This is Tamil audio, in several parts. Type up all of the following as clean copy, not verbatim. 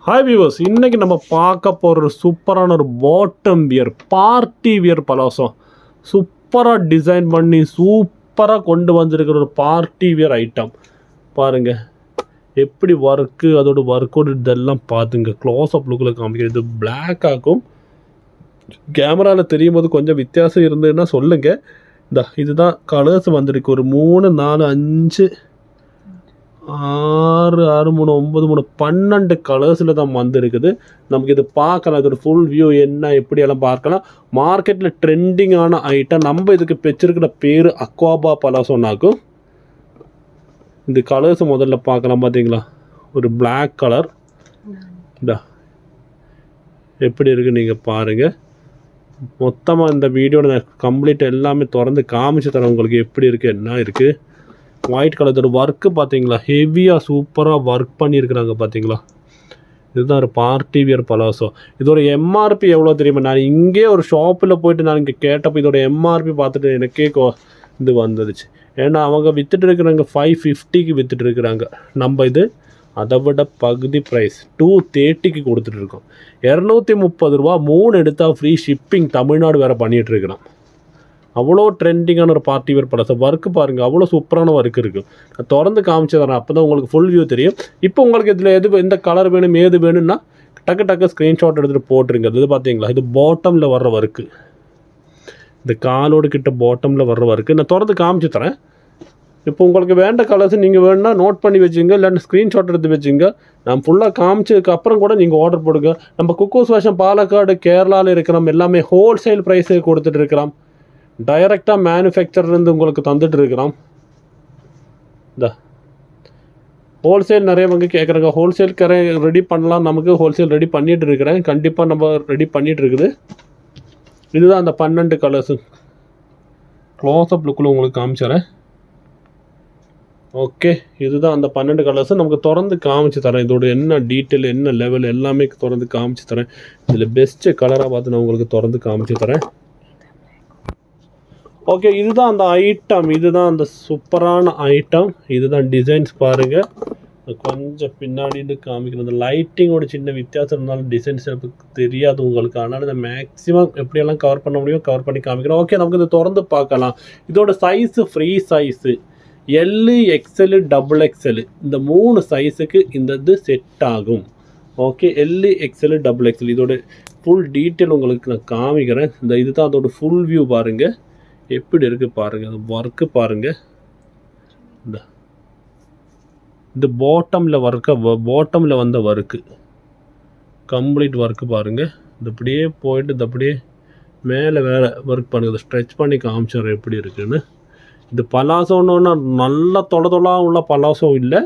ஹாய் வியூவர்ஸ், இன்றைக்கி நம்ம பார்க்க போகிற ஒரு சூப்பரான ஒரு bottom wear, party wear palazzo. சூப்பராக டிசைன் பண்ணி சூப்பராக கொண்டு வந்திருக்கிற ஒரு பார்ட்டி வியர் ஐட்டம். பாருங்கள் எப்படி ஒர்க்கு, அதோட ஒர்க்கோடு இதெல்லாம் பார்த்துங்க. க்ளோஸ் அப் லுக்கில் காமிக்கிறது. பிளாக் ஆகும், கேமராவில் தெரியும் போது கொஞ்சம் வித்தியாசம் இருந்ததுன்னா சொல்லுங்கள். இதுதான் கலர்ஸ் வந்திருக்கு. ஒரு 3 4 5 6 6 3 9 3 12 கலர்ஸில் தான் வந்துருக்குது. நமக்கு இது பார்க்கலாம். இதோட ஃபுல் வியூ என்ன எப்படியெல்லாம் பார்க்கலாம். மார்க்கெட்டில் ட்ரெண்டிங்கான ஐட்டம். நம்ம இதுக்கு வச்சிருக்கிற பேர் அக்வாபா பலாசோனாக்கும். இந்த கலர்ஸ் முதல்ல பார்க்கலாம். பார்த்தீங்களா, ஒரு பிளாக் கலர். எப்படி இருக்குது நீங்கள் பாருங்கள். மொத்தமாக இந்த வீடியோட நான் கம்ப்ளீட் எல்லாமே திறந்து காமிச்சு தரேன் உங்களுக்கு. எப்படி இருக்குது என்ன இருக்குது. ஒயிட் கலர் ஒர்க்கு பார்த்தீங்களா, ஹெவியாக சூப்பராக ஒர்க் பண்ணியிருக்கிறாங்க. பார்த்தீங்களா, இதுதான் ஒரு பார்ட்டி வியர் பலாசோ. இதோட எம்ஆர்பி எவ்வளோ தெரியுமா? நான் இங்கே ஒரு ஷாப்பில் போய்ட்டு நான் இங்கே கேட்டப்போ இதோட எம்ஆர்பி பார்த்துட்டு எனக்கே இது வந்துடுச்சு. ஏன்னா அவங்க விற்றுட்டு இருக்கிறாங்க 550க்கு விற்றுட்டு இருக்கிறாங்க. நம்ம இது அதை விட பகுதி ப்ரைஸ் 230க்கு கொடுத்துட்ருக்கோம். 230 ரூபா. 3 எடுத்தால் ஃப்ரீ ஷிப்பிங். தமிழ்நாடு வேறு பண்ணிகிட்ருக்கிறோம். அவ்வளோ ட்ரெண்டிங்கான ஒரு பார்ட்டி வேர் பலாசோ. ஒர்க்கு பாருங்கள், அவ்வளோ சூப்பரான ஒர்க் இருக்குது. நான் திறந்து காமிச்சு தரேன், அப்போ தான் உங்களுக்கு ஃபுல் வியூ தெரியும். இப்போ உங்களுக்கு இதில் எந்த கலர் வேணும் ஏது வேணும்னா டக்கு ஸ்க்ரீன்ஷாட் எடுத்துகிட்டு போட்டுருங்க. இது பார்த்தீங்களா, இது பாட்டமில் வர்ற ஒர்க்கு. இந்த காலோடு கிட்ட பாட்டமில் வர்ற ஒர்க்கு நான் திறந்து காமிச்சு தரேன். இப்போ உங்களுக்கு வேண்ட கலர்ஸ் நீங்கள் வேணுன்னா நோட் பண்ணி வச்சுங்க, இல்லைன்னா ஸ்க்ரீன்ஷாட் எடுத்து வச்சுங்க. நான் ஃபுல்லாக காமிச்சதுக்கு அப்புறம் கூட நீங்கள் ஆர்டர் போடுங்க. நம்ம குக்கோஸ் ஃபேஷன் பாலக்காடு கேரளாவில் இருக்கிறோம். எல்லாமே ஹோல்சேல் ப்ரைஸுக்கு கொடுத்துட்டு இருக்கிறோம். டைரெக்டாக மேனுஃபேக்சர்லேருந்து உங்களுக்கு தந்துட்டு இருக்கிறோம். இந்த ஹோல்சேல் நிறைய வந்து கேட்குறாங்க. ஹோல்சேல் ரெடி பண்ணலாம். நமக்கு ஹோல்சேல் ரெடி பண்ணிகிட்டு இருக்கிறேன். கண்டிப்பாக நம்ம ரெடி பண்ணிகிட்டு இருக்குது. இதுதான் அந்த 12 கலர்ஸு. க்ளோஸ்அப் லுக்கில் உங்களுக்கு காமிச்சிடறேன். ஓகே, இதுதான் அந்த 12 கலர்ஸு. நமக்கு திறந்து காமிச்சு தரேன். இதோட என்ன டீட்டெயில் என்ன லெவல் எல்லாமே திறந்து காமிச்சு தரேன். இதில் பெஸ்ட்டு கலராக பார்த்து நான் உங்களுக்கு திறந்து காமிச்சு தரேன். ஓகே, இதுதான் அந்த ஐட்டம். இதுதான் அந்த சூப்பரான ஐட்டம். இதுதான் டிசைன்ஸ் பாருங்கள். கொஞ்சம் பின்னாடி இது காமிக்கிறது. லைட்டிங்கோட சின்ன வித்தியாசம் இருந்தாலும் டிசைன்ஸ் எனக்கு தெரியாது உங்களுக்கு. அதனால் இந்த மேக்ஸிமம் எப்படியெல்லாம் கவர் பண்ண முடியும் கவர் பண்ணி காமிக்கிறோம். ஓகே, நமக்கு இதை திறந்து பார்க்கலாம். இதோட size free size L, XL, XXL இந்த 3 சைஸுக்கு இந்த இது செட் ஆகும். ஓகே, எல், XL, XXL இதோட ஃபுல் டீட்டெயில் உங்களுக்கு நான் காமிக்கிறேன். இதுதான் அதோட ஃபுல் வியூ பாருங்கள். எப்படி இருக்குது பாருங்கள். அது ஒர்க்கு பாருங்கள். இந்த பாட்டமில் பாட்டமில் வந்த ஒர்க்கு கம்ப்ளீட் ஒர்க்கு பாருங்கள். இது அப்படியே போயிட்டு இது அப்படியே மேலே வேறு ஒர்க் பண்ணுறது. ஸ்ட்ரெச் பண்ணி காமிச்சிடுறேன் எப்படி இருக்குதுன்னு. இது பலாசோன்னு நல்ல தொலைதொலாக உள்ள பலாசோ இல்லை,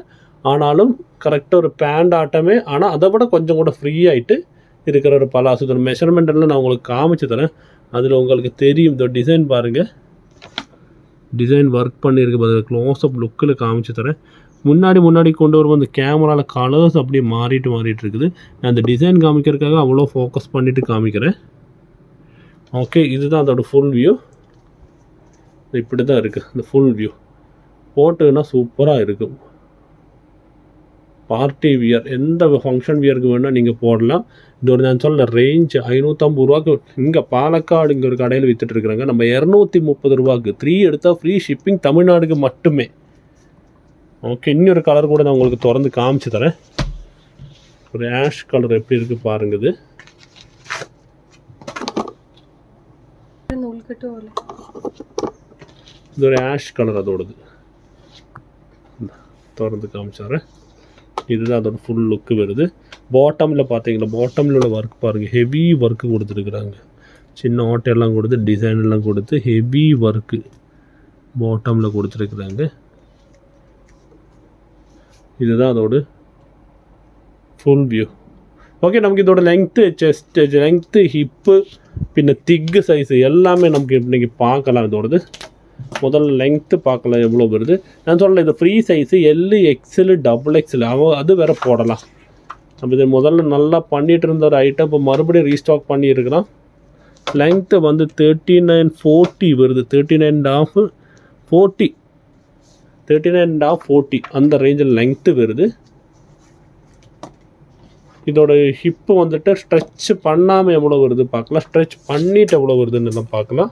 ஆனாலும் கரெக்டாக ஒரு பேண்ட் ஆட்டமே. ஆனால் அதை விட கொஞ்சம் கூட ஃப்ரீ ஆகிட்டு இருக்கிற ஒரு பலாசோ. இதோட மெஷர்மெண்ட் எல்லாம் நான் உங்களுக்கு காமிச்சு தரேன். அதில் உங்களுக்கு தெரியும். இந்த டிசைன் பாருங்கள், டிசைன் ஒர்க் பண்ணியிருக்கு பாருங்கள். க்ளோஸ்அப் லுக்கில் காமிச்சு தரேன். முன்னாடி கொண்டு வரும்போது அந்த கேமராவில் கலர்ஸ் அப்படியே மாறிட்டு இருக்குது. நான் அந்த டிசைன் காமிக்கிறதுக்காக அவ்வளோ ஃபோக்கஸ் பண்ணிவிட்டு காமிக்கிறேன். ஓகே, இதுதான் அதோட ஃபுல் வியூ. இப்படி தான் இருக்குது இந்த ஃபுல் வியூ. போட்டுன்னா சூப்பராக இருக்கும். பார்ட்டி வியர் எந்த ஃபங்க்ஷன் வியருக்கு வேணால் நீங்கள் போடலாம். இதோட நான் சொல்ல ரேஞ்ச் 550 ரூபாய்க்கு இங்கே பாலக்காடு இங்கே ஒரு கடையில் விற்றுட்டுருக்குறாங்க. நம்ம 230 ரூபாய்க்கு 3 எடுத்தால் ஃப்ரீ ஷிப்பிங் தமிழ்நாடுக்கு மட்டுமே. ஓகே, இன்னொரு கலர் கூட நான் உங்களுக்கு திறந்து காமிச்சு தரேன். ஒரு ஆஷ் கலர் எப்படி இருக்குது பாருங்க. இது ஒரு ஆஷ் கலர் அதோடது. திறந்து காமிச்சாரேன். இதுதான் அதோட ஃபுல் லுக்கு வருது. பாட்டமில் பார்த்தீங்களா, பாட்டமில் உள்ள ஒர்க் பாருங்கள். ஹெவி ஒர்க்கு கொடுத்துருக்குறாங்க. சின்ன ஓட்டையெல்லாம் கொடுத்து டிசைன் எல்லாம் கொடுத்து ஹெவி ஒர்க்கு பாட்டமில் கொடுத்துருக்குறாங்க. இதுதான் அதோட ஃபுல் வியூ. ஓகே, நமக்கு இதோட லெங்க்த்து, செஸ்ட்டு லெங்க்த்து, ஹிப்பு, பின்ன திக்கு சைஸு எல்லாமே நமக்கு இன்றைக்கி பார்க்கலாம். இதோடது முதல்ல லெங்க்த்து பார்க்கலாம் எவ்வளோ வருது. நான் சொல்லலை, இது free size L, XL, XXL அது வேறு போடலாம். நம்ம இது முதல்ல நல்லா பண்ணிகிட்டு இருந்த ஒரு ஐட்டம் இப்போ மறுபடியும் ரீஸ்டாக் பண்ணியிருக்கிறோம். லெங்க்த்து வந்து 3940 வருது. 39.5 40 39.5 40 அந்த ரேஞ்சில் லெங்க்த்து வருது. இதோட ஹிப்பு வந்துட்டு ஸ்ட்ரெச் பண்ணாமல் எவ்வளோ வருது பார்க்கலாம், ஸ்ட்ரெச் பண்ணிட்டு எவ்வளோ வருதுன்னு எல்லாம் பார்க்கலாம்.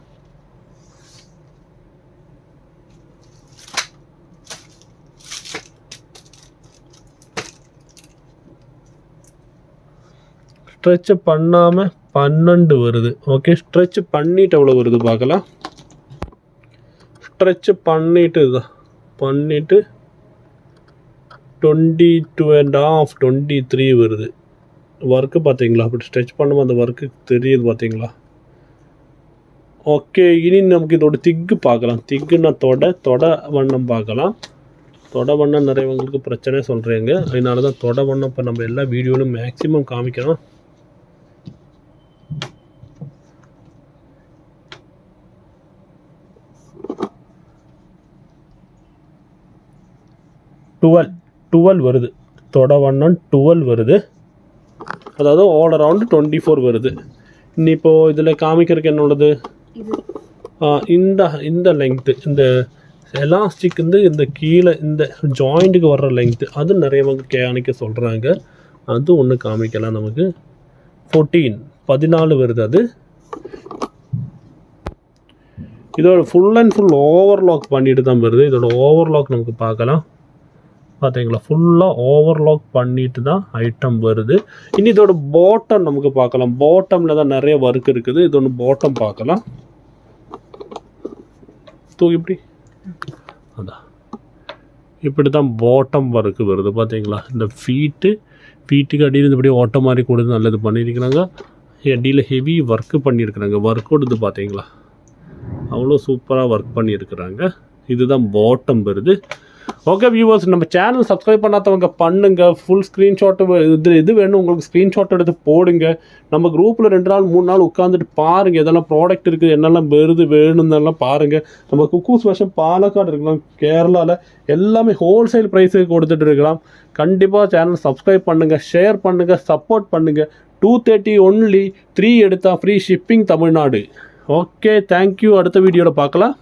ஸ்ட்ரெச் பண்ணாமல் 12 வருது. ஓகே, ஸ்ட்ரெச் பண்ணிட்டு எவ்வளோ வருது பார்க்கலாம். ஸ்ட்ரெச் பண்ணிட்டு தான் பண்ணிட்டு 22.5 23 வருது. ஒர்க்கு பார்த்தீங்களா, அப்படி ஸ்ட்ரெச் பண்ணும்போது அந்த ஒர்க்கு தெரியுது பார்த்தீங்களா. ஓகே, இனி நமக்கு இதோட திக்கு பார்க்கலாம். திக்குன்னா தொட வண்ணம் பார்க்கலாம். தொட வண்ணம் நிறையவங்களுக்கு பிரச்சனை சொல்கிறேங்க, அதனால தான் தொட வண்ணம் இப்போ நம்ம எல்லா வீடியோவிலும் மேக்ஸிமம் காமிக்கிறோம். டுவெல் வருது. தொட வண்ணம் 12 வருது. அதாவது ஆல் அரவுண்டு 24 வருது. இன்னி இப்போது இதில் காமிக்கிறதுக்கு என்ன உள்ளது, இந்த லெங்க்த்து, இந்த எலாஸ்டிக் வந்து இந்த கீழே இந்த ஜாயிண்ட்டுக்கு வர்ற லெங்க்த்து அது நிறையவங்க காணிக்க சொல்கிறாங்க. அது ஒன்று காமிக்கலாம். நமக்கு 14 வருது. அது இதோட ஃபுல் அண்ட் ஃபுல் ஓவர்லாக் பண்ணிட்டு தான் வருது. இதோட ஓவர்லாக் நமக்கு பார்க்கலாம். பார்த்தீங்களா, ஃபுல்லாக ஓவர்லாக் பண்ணிட்டு தான் ஐட்டம் வருது. இனி இதோட பாட்டம் நமக்கு பார்க்கலாம். பாட்டமில் தான் நிறைய ஒர்க் இருக்குது. இது ஒன்று பாட்டம் பார்க்கலாம். இப்படி அதான் இப்படி தான் பாட்டம் ஒர்க்கு வருது. பார்த்தீங்களா, இந்த ஃபீட்டுக்கு அடியில் இப்படி ஓட்ட மாதிரி கொடுத்து நல்லது பண்ணியிருக்கிறாங்க. அடியில் ஹெவி ஒர்க்கு பண்ணியிருக்கிறாங்க. ஒர்க்கோடு இது பார்த்தீங்களா, அவ்வளோ சூப்பராக ஒர்க் பண்ணியிருக்கிறாங்க. இதுதான் பாட்டம் வருது. ஓகே வியூவர்ஸ், நம்ம சேனல் சப்ஸ்கிரைப் பண்ணாதவங்க பண்ணுங்கள். ஃபுல் ஸ்க்ரீன்ஷாட்டு இது வேணும் உங்களுக்கு, ஸ்க்ரீன்ஷாட் எடுத்து போடுங்க. நம்ம குரூப்பில் 2 நாள் 3 நாள் உட்காந்துட்டு பாருங்கள், இதெல்லாம் ப்ராடக்ட் இருக்குது, என்னெல்லாம் வேணும்னெல்லாம் பாருங்கள். நம்ம குக்கூஸ் வருஷம் பாலக்காடு இருக்கலாம், கேரளாவில் எல்லாமே ஹோல்சேல் ப்ரைஸுக்கு கொடுத்துட்டு இருக்கலாம். கண்டிப்பாக சேனல் சப்ஸ்கிரைப் பண்ணுங்கள், ஷேர் பண்ணுங்கள், சப்போர்ட் பண்ணுங்கள். 230 ஒன்லி, 3 எடுத்தால் free shipping Tamil Nadu. Okay, thank you. அடுத்த வீடியோவில் பார்க்கலாம்.